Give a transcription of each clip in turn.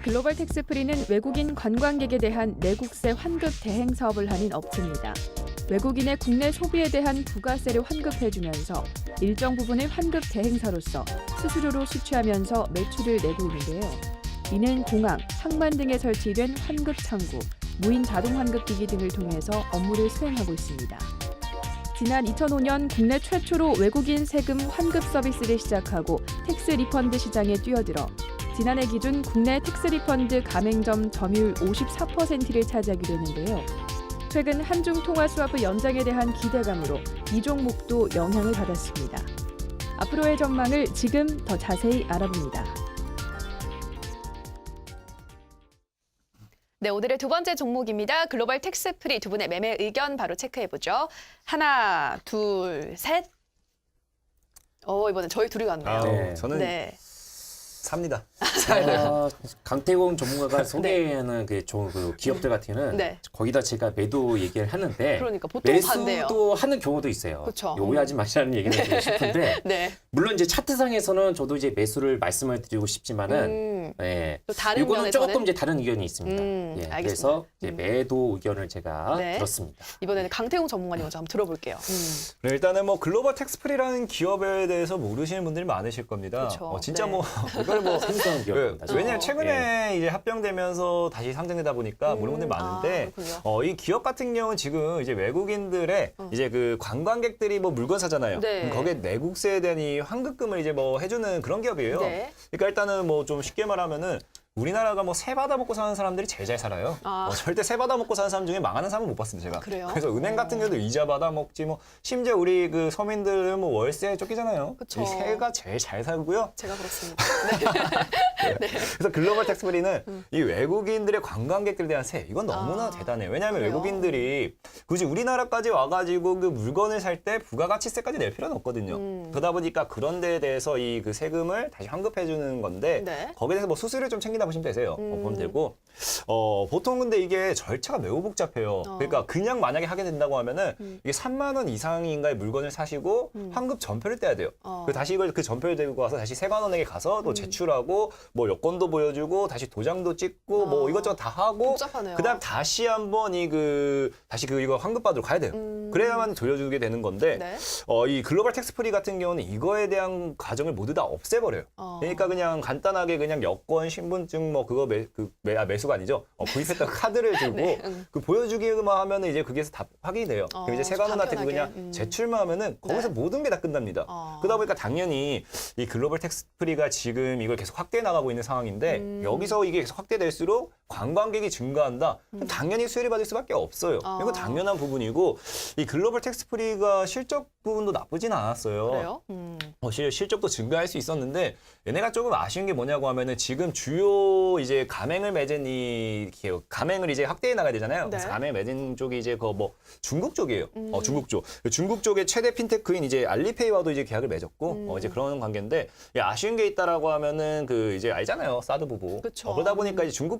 글로벌 텍스프리는 외국인 관광객에 대한 내국세 환급 대행 사업을 하는 업체입니다. 외국인의 국내 소비에 대한 부가세를 환급해주면서 일정 부분을 환급 대행사로서 수수료로 수취하면서 매출을 내고 있는데요. 이는 공항, 항만 등에 설치된 환급 창구, 무인 자동 환급기기 등을 통해서 업무를 수행하고 있습니다. 지난 2005년 국내 최초로 외국인 세금 환급 서비스를 시작하고 텍스 리펀드 시장에 뛰어들어 지난해 기준 국내 텍스 리펀드 가맹점 점유율 54%를 차지하기도 했는데요. 최근 한중 통화 스와프 연장에 대한 기대감으로 이 종목도 영향을 받았습니다. 앞으로의 전망을 지금 더 자세히 알아봅니다. 네, 오늘의 두 번째 종목입니다. 글로벌 텍스프리 두 분의 매매 의견 바로 체크해보죠. 하나, 둘, 셋. 이번엔 저희 둘이 갔네요. 네, 저는 네. 삽니다. 강태공 전문가가 소개하는 그 기업들 같은 경우는 네. 거기다 제가 매도 얘기를 하는데 그러니까 보통 반대요. 매수도 하는 경우도 있어요. 그쵸. 오해하지 마시라는 얘기를 드리고 싶은데 네. 물론 이제 차트상에서는 저도 이제 매수를 말씀을 드리고 싶지만은 네. 또 다른 이거는 면에서는 조금 이제 다른 의견이 있습니다. 예, 알겠습니다. 그래서 이제 매도 의견을 제가 네. 들었습니다. 이번에는 강태공 전문가님 먼저 한번 들어볼게요. 네, 일단은 뭐 글로벌 텍스프리라는 기업에 대해서 모르시는 분들이 많으실 겁니다. 그쵸. 진짜 네. 뭐 이걸 뭐 생소한 기업입니다. 왜냐면 최근에 이제 합병되면서 다시 상장되다 보니까 모르는 분들이 많은데 그렇군요. 이 기업 같은 경우는 지금 이제 외국인들의 이제 그 관광객들이 뭐 물건 사잖아요. 네. 그럼 거기에 내국세에 대한 이 환급금을 이제 뭐 해주는 그런 기업이에요. 네. 그러니까 일단은 뭐 좀 쉽게 말하면은 우리나라가 뭐 세 받아 먹고 사는 사람들이 제일 잘 살아요. 절대 세 받아 먹고 사는 사람 중에 망하는 사람은 못 봤습니다, 제가. 그래요? 그래서 은행 같은 경우도 이자 받아 먹지 뭐 심지어 우리 그 서민들은 뭐 월세 쫓기잖아요. 그쵸. 이 세가 제일 잘 살고요. 제가 그렇습니다. 그래서 글로벌 텍스프리는 이 외국인들의 관광객들에 대한 세 이건 너무나 대단해요. 왜냐하면 그래요? 외국인들이 굳이 우리나라까지 와가지고 그 물건을 살 때 부가가치세까지 낼 필요는 없거든요. 그러다 보니까 그런 데에 대해서 이 그 세금을 다시 환급해주는 건데 네. 거기에 대해서 뭐 수수료 좀 챙긴다 보시면 되세요. 보면 되고 보통 근데 이게 절차가 매우 복잡해요. 그러니까 그냥 만약에 하게 된다고 하면은 이게 3만 원 이상인가의 물건을 사시고 환급 전표를 떼야 돼요. 그 다시 이걸 그 전표를 들고 와서 다시 세관원에게 가서 또 제출하고 뭐 여권도 보여주고 다시 도장도 찍고 뭐 이것저것 다 하고 복잡하네요. 그다음 다시 한번 다시 이거 환급 받으러 가야 돼요. 그래야만 돌려주게 되는 건데 네. 이 글로벌 텍스프리 같은 경우는 이거에 대한 과정을 모두 다 없애버려요. 그러니까 그냥 간단하게 그냥 여권, 신분증 뭐 그거 매수가 아니죠. 구입했던 카드를 주고 네, 그 보여주기만 하면 이제 그게서 다 확인이 돼요. 그럼 이제 세관원한테 간편하게. 그냥 제출만 하면은 거기서 모든 게 다 끝납니다. 그러다 보니까 당연히 이 글로벌 텍스프리가 지금 이걸 계속 확대해 나가고 있는 상황인데 여기서 이게 계속 확대될수록 관광객이 증가한다. 그럼 당연히 수혜를 받을 수밖에 없어요. 이거 당연한 부분이고 이 글로벌 텍스프리가 실적 부분도 나쁘진 않았어요. 그래요? 실적도 증가할 수 있었는데 얘네가 조금 아쉬운 게 뭐냐고 하면은 지금 주요 이제 가맹을 맺은 이 기업, 가맹을 이제 확대해 나가야 되잖아요. 네. 그래서 가맹 맺은 쪽이 이제 그 뭐 중국 쪽이에요. 중국 쪽. 중국 쪽의 최대 핀테크인 이제 알리페이와도 이제 계약을 맺었고 이제 그런 관계인데 아쉬운 게 있다라고 하면은 그 이제 알잖아요. 사드 부부. 그쵸. 그러다 보니까 이제 중국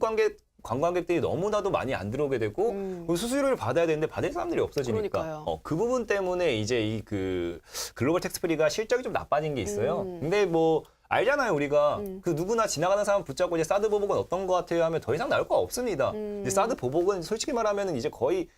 관광객들이 너무나도 많이 안 들어오게 되고 수수료를 받아야 되는데 받을 사람들이 없어지니까 그러니까요. 그 부분 때문에 이제 이 그 글로벌 텍스프리가 실적이 좀 나빠진 게 있어요. 근데 뭐 알잖아요, 우리가. 그 누구나 지나가는 사람 붙잡고 이제 사드 보복은 어떤 것 같아요 하면 더 이상 나올 거 없습니다. 이제 사드 보복은 솔직히 말하면 이제 거의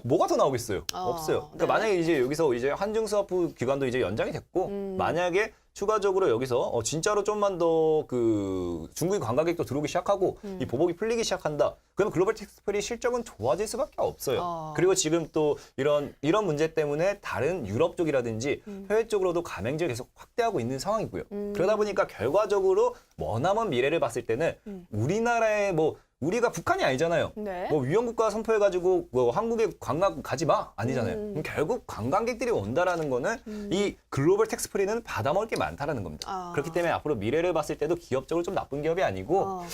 뭐가 더 나오겠어요? 없어요. 그러니까 네. 만약에 이제 여기서 이제 한중수화부 기간도 이제 연장이 됐고, 만약에 추가적으로 여기서 진짜로 좀만 더 그 중국인 관광객도 들어오기 시작하고 이 보복이 풀리기 시작한다. 그러면 글로벌 텍스프리 실적은 좋아질 수밖에 없어요. 그리고 지금 또 이런 문제 때문에 다른 유럽 쪽이라든지 해외 쪽으로도 가맹점을 계속 확대하고 있는 상황이고요. 그러다 보니까 결과적으로 머나먼 미래를 봤을 때는 우리나라의 우리가 북한이 아니잖아요. 네. 뭐 위험국가 선포해가지고 뭐 한국에 관광 가지 마 아니잖아요. 그럼 결국 관광객들이 온다라는 거는 이 글로벌 텍스프리는 받아먹을 게 많다라는 겁니다. 그렇기 때문에 앞으로 미래를 봤을 때도 기업적으로 좀 나쁜 기업이 아니고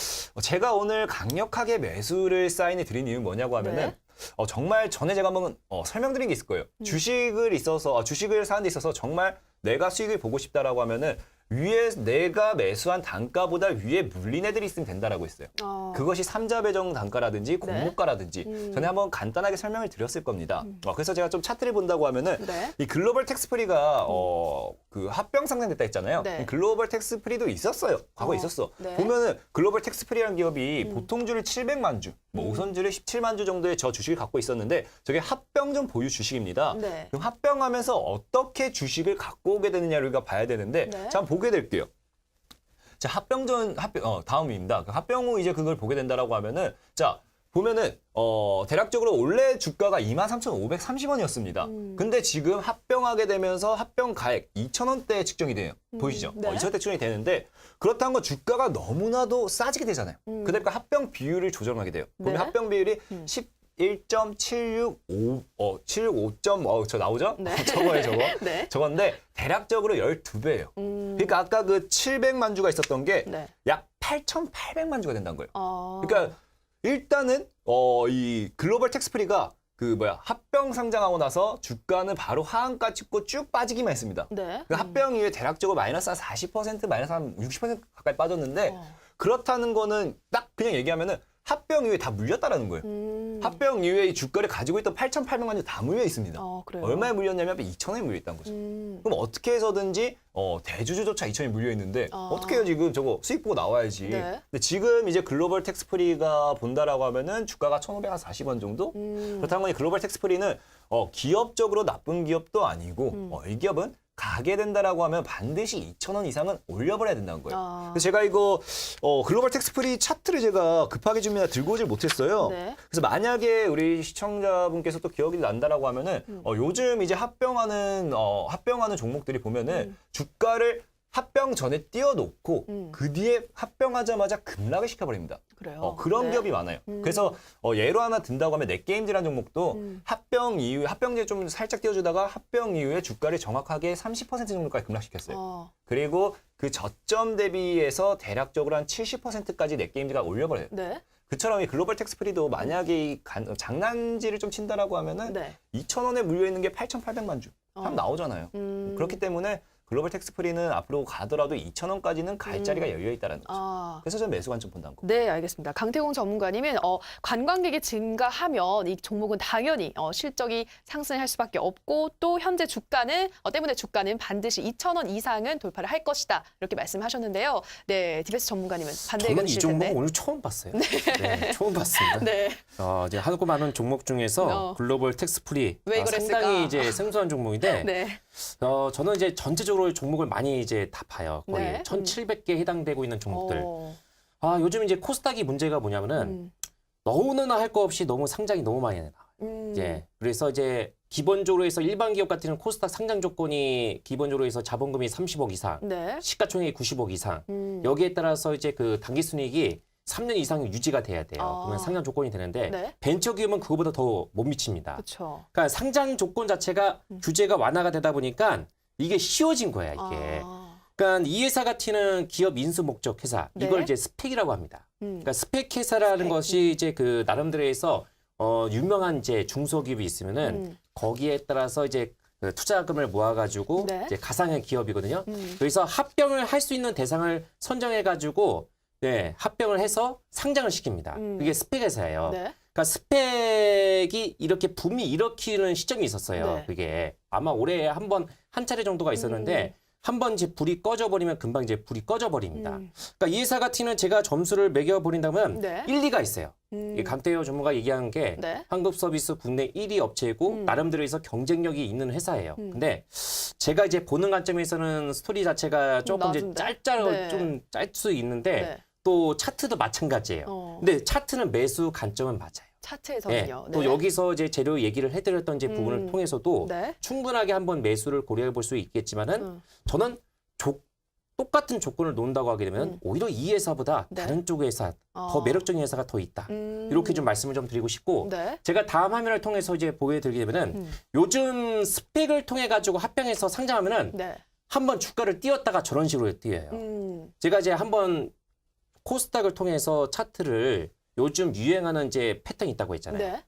제가 오늘 강력하게 매수를 사인을 드린 이유는 뭐냐고 하면은 네. 정말 전에 제가 한번 설명드린 게 있을 거예요. 주식을 사는 데 있어서 정말 내가 수익을 보고 싶다라고 하면은 위에 내가 매수한 단가보다 위에 물린 애들이 있으면 된다라고 했어요. 그것이 삼자 배정 단가라든지 공모가라든지 전에 한번 간단하게 설명을 드렸을 겁니다. 그래서 제가 좀 차트를 본다고 하면은 네. 이 글로벌 텍스프리가 그 합병 상장됐다 했잖아요. 네. 글로벌 텍스프리도 있었어요. 과거에 있었어. 네. 보면은 글로벌 텍스프리라는 기업이 보통주를 700만 주, 뭐 우선주를 17만 주 정도의 저 주식을 갖고 있었는데 저게 합병전 보유 주식입니다. 네. 그럼 합병하면서 어떻게 주식을 갖고 오게 되느냐를 우리가 봐야 되는데 네. 자, 한번 보게 될게요. 자, 다음입니다. 합병 후 이제 그걸 보게 된다라고 하면은 자, 보면은 대략적으로 원래 주가가 23,530원이었습니다. 근데 지금 합병하게 되면서 합병 가액 2,000원대에 측정이 돼요. 보이시죠? 네. 2,000원대 측정이 되는데 그렇다는 건 주가가 너무나도 싸지게 되잖아요. 그러니까 합병 비율을 조정하게 돼요. 보면 네. 합병 합병 비율이 7.765, 저 나오죠? 네. 저거예요, 저거. 네. 저건데 대략적으로 12배예요. 그러니까 아까 그 700만 주가 있었던 게 네. 약 8,800만 주가 된다는 거예요. 어. 그러니까 일단은 이 글로벌 텍스프리가 합병 상장하고 나서 주가는 바로 하한가 찍고 쭉 빠지기만 했습니다. 네. 그 합병 이후에 대략적으로 마이너스 한 40%, 마이너스 한 60% 가까이 빠졌는데 그렇다는 거는 딱 그냥 얘기하면은 합병 이후에 다 물렸다라는 거예요. 합병 이후에 이 주가를 가지고 있던 8,800만 주 다 물려 있습니다. 그래요? 얼마에 물렸냐면 2,000원에 물려 있다는 거죠. 그럼 어떻게 해서든지 대주주조차 2,000원에 물려 있는데 어떻게 해요 지금 저거 수익 보고 나와야지. 네. 근데 지금 이제 글로벌 텍스프리가 본다라고 하면은 주가가 1,540원 정도? 그렇다는 건 글로벌 텍스프리는 기업적으로 나쁜 기업도 아니고 이 기업은 가게 된다라고 하면 반드시 2,000원 이상은 올려버려야 된다는 거예요. 그래서 제가 이거 글로벌 텍스프리 차트를 제가 급하게 좀 들고 오질 못했어요. 네. 그래서 만약에 우리 시청자분께서 또 기억이 난다라고 하면은 요즘 이제 합병하는 종목들이 보면은 주가를 합병 전에 띄워놓고 그 뒤에 합병하자마자 급락을 시켜버립니다. 그래요. 그런 네. 기업이 많아요. 그래서 예로 하나 든다고 하면 넷게임즈라는 종목도 합병 이후에 합병제 좀 살짝 띄워주다가 합병 이후에 주가를 정확하게 30% 정도까지 급락시켰어요. 그리고 그 저점 대비해서 대략적으로 한 70%까지 넷게임즈가 올려버려요. 네. 그처럼 이 글로벌 텍스프리도 만약에 장난질을 좀 친다라고 하면은 네. 2,000원에 물려 있는 게 8,800만 주. 참 나오잖아요. 그렇기 때문에 글로벌 텍스프리는 앞으로 가더라도 2,000원까지는 갈 자리가 열려 있다는 거죠. 그래서 저는 매수 관점 본다는 거. 네, 알겠습니다. 강태공 전문가님은 관광객이 증가하면 이 종목은 당연히 실적이 상승할 수밖에 없고 또 현재 주가는 때문에 주가는 반드시 2,000원 이상은 돌파를 할 것이다. 이렇게 말씀하셨는데요. 네, 디베스 전문가님은 반대 저는 이 의견이실 종목 텐데. 오늘 처음 봤어요. 네, 처음 봤습니다. 네. 이제 하고 많은 종목 중에서 글로벌 텍스프리 왜 그랬을까? 상당히 이제 생소한 종목인데 네. 저는 이제 전체적으로 종목을 많이 이제 다 봐요. 거의 네. 1,700개 해당되고 있는 종목들. 요즘 이제 코스닥이 문제가 뭐냐면은 너무나 할 거 없이 너무 상장이 너무 많이 나와요. 이제 그래서 이제 기본적으로 해서 일반 기업 같은 코스닥 상장 조건이 기본적으로 해서 자본금이 30억 이상, 네. 시가총액이 90억 이상. 여기에 따라서 이제 그 당기순이익이 3년 이상 유지가 돼야 돼요. 그러면 상장 조건이 되는데 네. 벤처 기업은 그거보다 더 못 미칩니다. 그렇죠. 그러니까 상장 조건 자체가 규제가 완화가 되다 보니까 이게 쉬워진 거야, 이게. 그러니까 이 회사 같은 기업 인수 목적 회사, 네. 이걸 이제 스펙이라고 합니다. 그러니까 스펙 회사라는 것이 이제 그 나름대로 해서 유명한 이제 중소기업이 있으면은 거기에 따라서 이제 그 투자금을 모아가지고 네. 이제 가상의 기업이거든요. 그래서 합병을 할 수 있는 대상을 선정해가지고 네, 합병을 해서 상장을 시킵니다. 그게 스펙 회사예요. 네. 그러니까 스펙이 이렇게 붐이 일으키는 시점이 있었어요. 네. 그게 아마 올해 한 차례 정도가 있었는데 한 번 이제 불이 꺼져버리면 금방 이제 불이 꺼져버립니다. 그러니까 이 회사 같은 제가 점수를 매겨버린다면 네. 1, 2가 있어요. 이 강태호 전문가 얘기한 게 네. 한국 서비스 국내 1위 업체이고 나름대로 해서 경쟁력이 있는 회사예요. 근데 제가 이제 보는 관점에서는 스토리 자체가 조금 이제 낮은데? 네. 좀 짤 수 있는데 네. 또 차트도 마찬가지예요. 근데 차트는 매수 관점은 맞아요. 차트에서는요. 또 여기서 이제 재료 얘기를 해드렸던 이제 부분을 통해서도 네. 충분하게 한번 매수를 고려해 볼 수 있겠지만은 저는 똑같은 조건을 놓는다고 하게 되면 오히려 이 회사보다 네. 다른 쪽 회사 더 매력적인 회사가 더 있다. 이렇게 좀 말씀을 좀 드리고 싶고 네. 제가 다음 화면을 통해서 이제 보여드리게 되면은 요즘 스펙을 통해 가지고 합병해서 상장하면은 네. 한번 주가를 띄웠다가 저런 식으로 띄어요. 제가 이제 한번 코스닥을 통해서 차트를 요즘 유행하는 이제 패턴이 있다고 했잖아요. 네.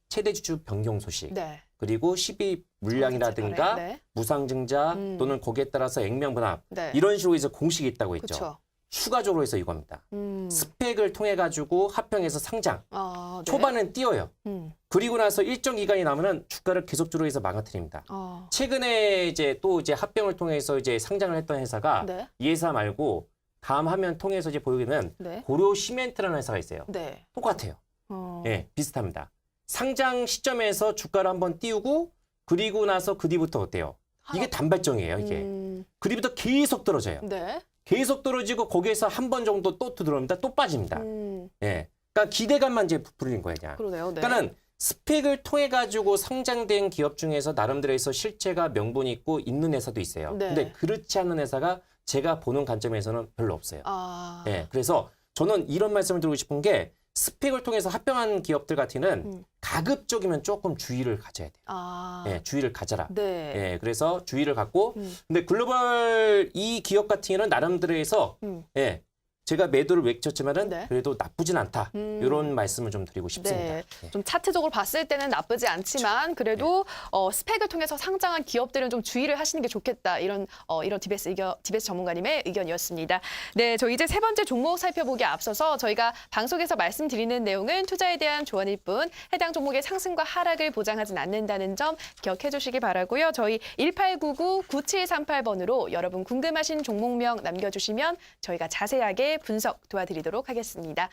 최대 주주 변경 소식. 네. 그리고 12 물량이라든가 네. 무상증자 또는 거기에 따라서 액면분할 네. 이런 식으로 해서 공식이 있다고 했죠. 그렇죠. 추가적으로 해서 이겁니다. 스펙을 통해 가지고 합병해서 상장. 아, 네. 초반은 띄어요. 음. 그리고 나서 일정 기간이 나면은 주가를 계속적으로 해서 망가뜨립니다. 최근에 이제 또 이제 합병을 통해서 이제 상장을 했던 회사가 네. 이 회사 말고 다음 화면 통해서 이제 보이면 네. 고려 시멘트라는 회사가 있어요. 네. 똑같아요. 어. 예, 비슷합니다. 상장 시점에서 주가를 한번 띄우고 그리고 나서 그 뒤부터 어때요? 이게 단발성이에요, 이게. 그 뒤부터 계속 떨어져요. 네. 계속 떨어지고 거기에서 한 번 정도 또 들어옵니다. 또 빠집니다. 예. 그러니까 기대감만 이제 부풀린 거예요, 그냥. 그러네요. 네. 그러니까는 스펙을 통해 가지고 상장된 기업 중에서 나름대로 해서 실체가 명분이 있고 있는 회사도 있어요. 네. 근데 그렇지 않은 회사가 제가 보는 관점에서는 별로 없어요. 아. 예. 그래서 저는 이런 말씀을 드리고 싶은 게 스펙을 통해서 합병한 기업들 같으면 가급적이면 조금 주의를 가져야 돼요. 아. 예, 주의를 가져라. 네. 예, 그래서 주의를 갖고 근데 글로벌 이 기업 같은 경우는 나름대로 해서 예, 제가 매도를 외쳤지만은 네. 그래도 나쁘진 않다. 이런 말씀을 좀 드리고 싶습니다. 네. 예. 좀 차트적으로 봤을 때는 나쁘지 않지만 그래도 스펙을 통해서 상장한 기업들은 좀 주의를 하시는 게 좋겠다. 이런 디베스 전문가님의 의견이었습니다. 네, 저 이제 세 번째 종목 살펴보기에 앞서서 저희가 방송에서 말씀드리는 내용은 투자에 대한 조언일 뿐 해당 종목의 상승과 하락을 보장하진 않는다는 점 기억해 주시기 바라고요. 저희 1899-9738번으로 여러분 궁금하신 종목명 남겨주시면 저희가 자세하게 분석 도와드리도록 하겠습니다.